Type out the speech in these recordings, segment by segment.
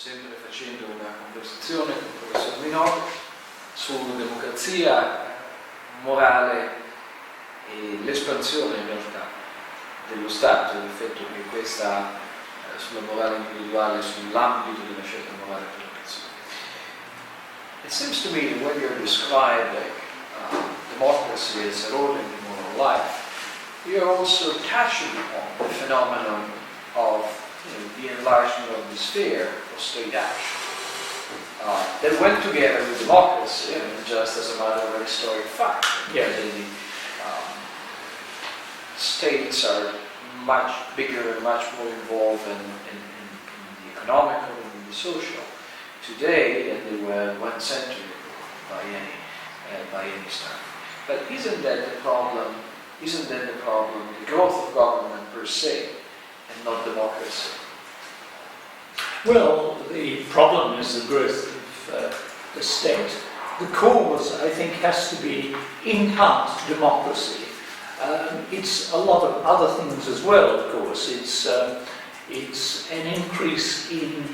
sempre facendo una conversazione con il professor Minogue sulla democrazia morale e l'espansione in realtà dello Stato, l'effetto che questa ha sulla morale individuale, sull'ambito della scelta morale per le persone. It seems to me that when you're describing democracy as a role in moral life, you're also touching on the phenomenon of the enlargement of the sphere of state action that went together with democracy, just as a matter of historic fact. Yeah. States are much bigger and much more involved in the economical and in the social today than they were 1 century ago by any standard. But isn't that the problem? Isn't that the problem? The growth of government per se, and not democracy. Well, the problem is the growth of the state. The cause, I think, has to be enhanced democracy. It's a lot of other things as well, of course. It's an increase in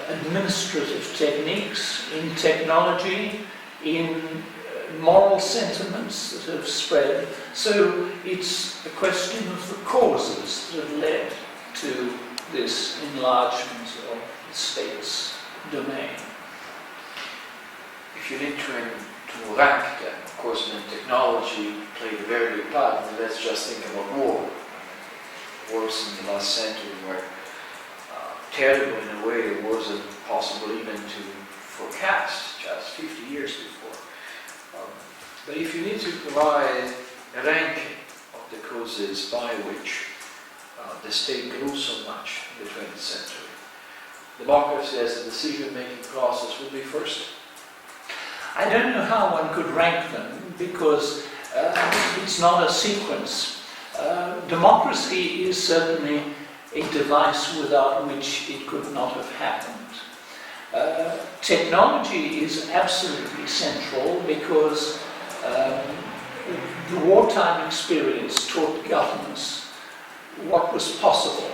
administrative techniques, in technology, in moral sentiments that have spread. So it's a question of the causes that have led to this enlargement of the state's domain. If you need to rank them, of course, then technology played a very big part. And let's just think about war. Wars in the last century were terrible in a way it wasn't possible even to forecast just 50 years before. But if you need to provide a ranking of the causes by which the state grew so much in the 20th century, democracy as a decision-making process would be first. I don't know how one could rank them because it's not a sequence. Democracy is certainly a device without which it could not have happened. Technology is absolutely central because the wartime experience taught governments what was possible.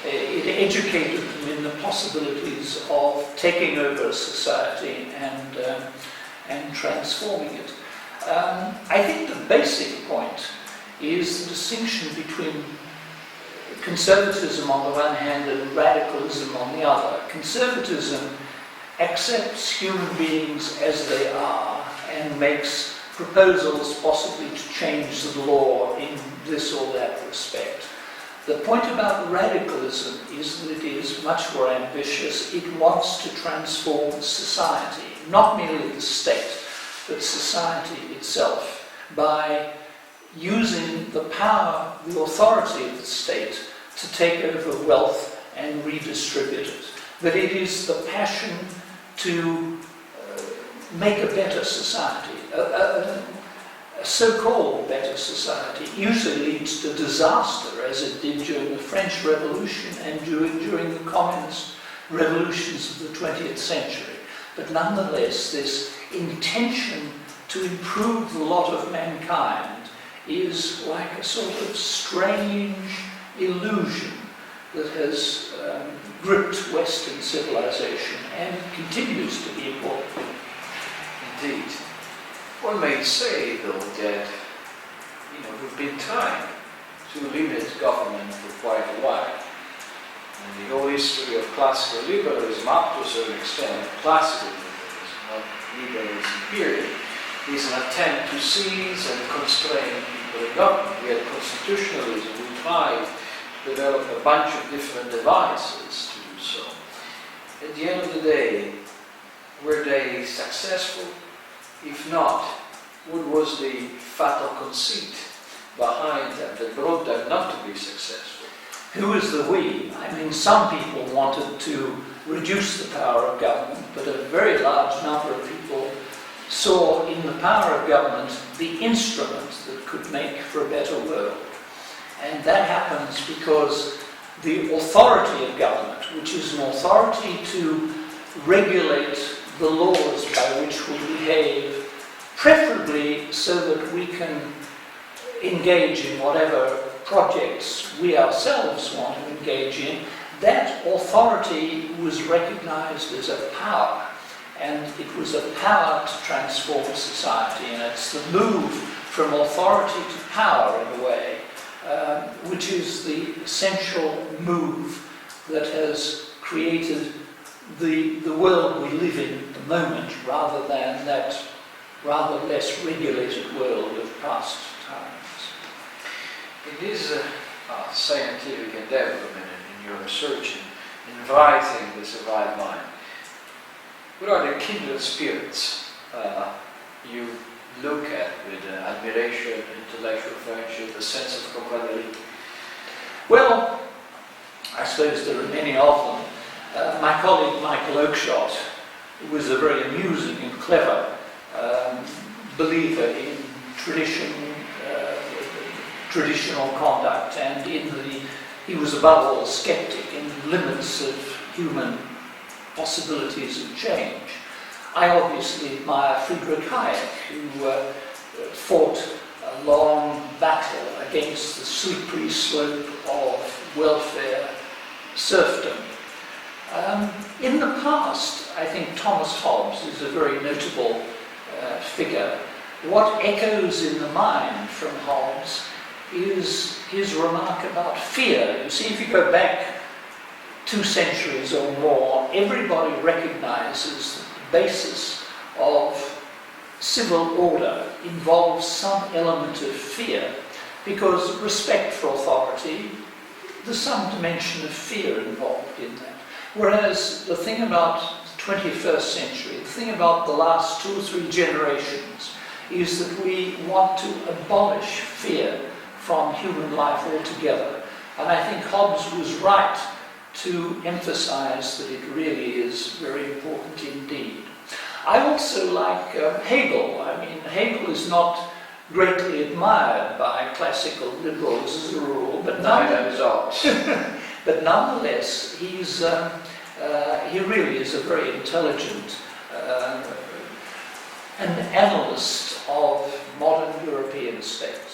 It educated them in the possibilities of taking over society and transforming it. I think the basic point is the distinction between conservatism on the one hand and radicalism on the other. Conservatism accepts human beings as they are and makes proposals possibly to change the law in this or that respect. The point about radicalism is that it is much more ambitious. It wants to transform society, not merely the state, but society itself, by using the power, the authority of the state to take over wealth and redistribute it. But it is the passion to make a better society. A so-called better society usually leads to disaster, as it did during the French Revolution and during the communist revolutions of the 20th century. But nonetheless, this intention to improve the lot of mankind is like a sort of strange illusion that has gripped Western civilization and continues to be important. Indeed. One may say, though, that we've been trying to limit government for quite a while. And the whole history of classical liberalism, up to a certain extent, classical liberalism, not liberalism period, is an attempt to seize and constrain people in government. We had constitutionalism. We tried to develop a bunch of different devices to do so. At the end of the day, were they successful? If not, what was the fatal conceit behind them that brought them not to be successful? Who is the we? I mean, some people wanted to reduce the power of government, but a very large number of people saw in the power of government the instrument that could make for a better world. And that happens because the authority of government, which is an authority to regulate the laws by which we behave, preferably so that we can engage in whatever projects we ourselves want to engage in, that authority was recognized as a power, and it was a power to transform society, and it's the move from authority to power, in a way, which is the essential move that has created the world we live in at the moment, rather than that rather less regulated world of past times. It is a scientific endeavor in your research in inviting the Servile Mind. What are the kindred spirits you look at with admiration, intellectual friendship, a sense of camaraderie? Well, I suppose there are many of them. My colleague Michael Oakeshott was a very amusing and clever believer in traditional conduct, and he was above all sceptic in the limits of human possibilities of change. I obviously admire Friedrich Hayek, who fought a long battle against the slippery slope of welfare serfdom. In the past, I think Thomas Hobbes is a very notable figure. What echoes in the mind from Hobbes is his remark about fear. You see, if you go back 2 centuries or more, everybody recognizes that the basis of civil order involves some element of fear, because respect for authority, there's some dimension of fear involved in that. Whereas the thing about the 21st century, the thing about the last 2 or 3 generations, is that we want to abolish fear from human life altogether. And I think Hobbes was right to emphasize that it really is very important indeed. I also like Hegel. I mean, Hegel is not greatly admired by classical liberals as a rule, but nonetheless, he really is a very intelligent an analyst of modern European states.